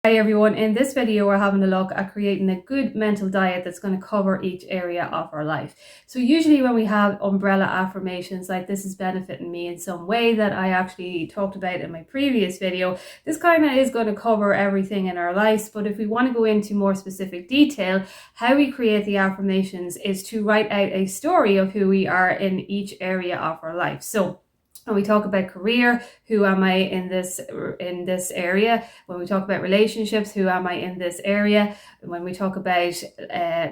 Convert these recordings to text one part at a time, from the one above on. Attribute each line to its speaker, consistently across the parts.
Speaker 1: Hey everyone, in this video we're having a look at creating a good mental diet that's going to cover each area of our life. So usually when we have umbrella affirmations like this is benefiting me in some way that I actually talked about in my previous video, this kind of is going to cover everything in our lives. But if we want to go into more specific detail, how we create the affirmations is to write out a story of who we are in each area of our life. So when we talk about career, who am I in this area? When we talk about relationships, who am I in this area? When we talk about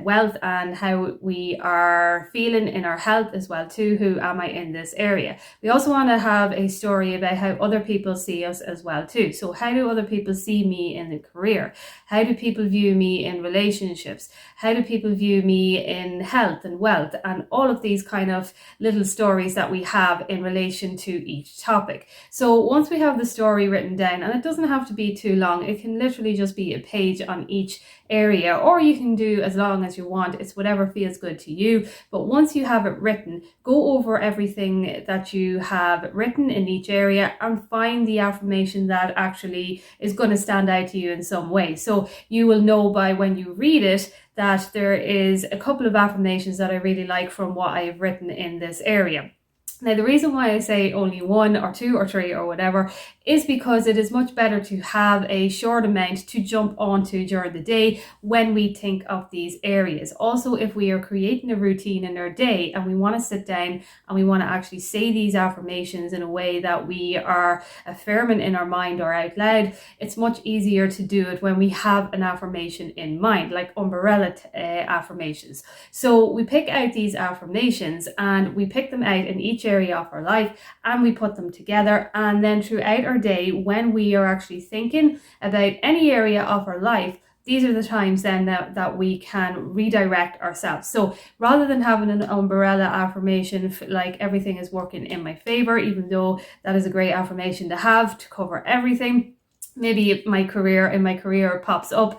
Speaker 1: wealth and how we are feeling in our health as well too, who am I in this area? We also want to have a story about how other people see us as well too. So how do other people see me in the career? How do people view me in relationships? How do people view me in health and wealth? And all of these kind of little stories that we have in relation to each topic. So once we have the story written down, and it doesn't have to be too long, it can literally just be a page on each area, or you can do as long as you want. It's whatever feels good to you. But once you have it written, go over everything that you have written in each area and find the affirmation that actually is going to stand out to you in some way. So you will know by when you read it that there is a couple of affirmations that I really like from what I've written in this area. Now, the reason why I say only one or two or three or whatever is because it is much better to have a short amount to jump onto during the day when we think of these areas. Also, if we are creating a routine in our day and we want to sit down and we want to actually say these affirmations in a way that we are affirming in our mind or out loud, it's much easier to do it when we have an affirmation in mind, like umbrella affirmations. So we pick out these affirmations and we pick them out in each area of our life and we put them together, and then throughout our day when we are actually thinking about any area of our life, these are the times then that we can redirect ourselves. So rather than having an umbrella affirmation like everything is working in my favor, even though that is a great affirmation to have to cover everything, maybe in my career pops up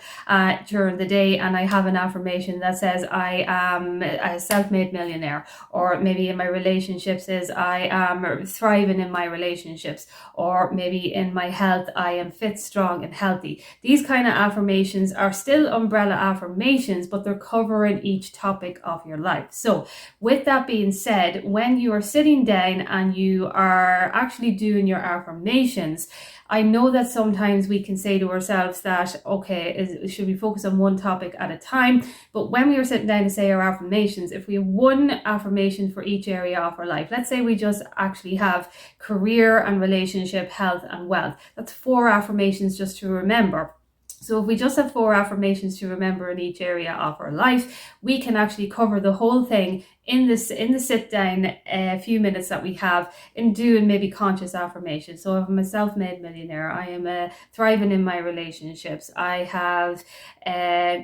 Speaker 1: during the day and I have an affirmation that says I am a self-made millionaire, or maybe in my relationships is I am thriving in my relationships, or maybe in my health I am fit, strong and healthy. These kind of affirmations are still umbrella affirmations, but they're covering each topic of your life. So with that being said, when you are sitting down and you are actually doing your affirmations, I know that sometimes we can say to ourselves that, okay, should we focus on one topic at a time? But when we are sitting down to say our affirmations, if we have one affirmation for each area of our life, let's say we just actually have career and relationship, health and wealth. That's 4 affirmations just to remember. So if we just have 4 affirmations to remember in each area of our life, we can actually cover the whole thing in the sit down a few minutes that we have in doing maybe conscious affirmations. So if I'm a self-made millionaire, I am thriving in my relationships, I have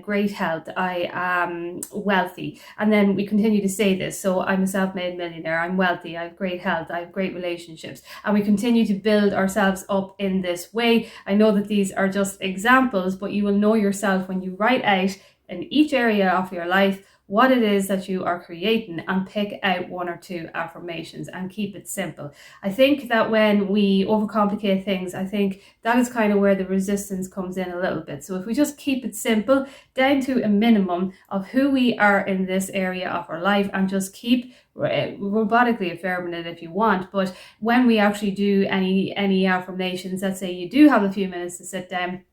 Speaker 1: great health, I am wealthy, and then we continue to say this. So I'm a self-made millionaire, I'm wealthy, I have great health, I have great relationships, and we continue to build ourselves up in this way. I know that these are just examples, but you will know yourself when you write out in each area of your life what it is that you are creating and pick out 1 or 2 affirmations and keep it simple. I think that when we overcomplicate things, I think that is kind of where the resistance comes in a little bit. So if we just keep it simple down to a minimum of who we are in this area of our life and just keep robotically affirming it if you want, but when we actually do any affirmations, let's say you do have a few minutes to sit down,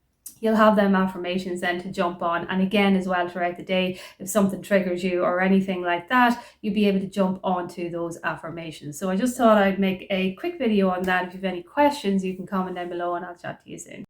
Speaker 1: you'll have them affirmations then to jump on. And again, as well, throughout the day, if something triggers you or anything like that, you'll be able to jump onto those affirmations. So I just thought I'd make a quick video on that. If you have any questions, you can comment down below and I'll chat to you soon.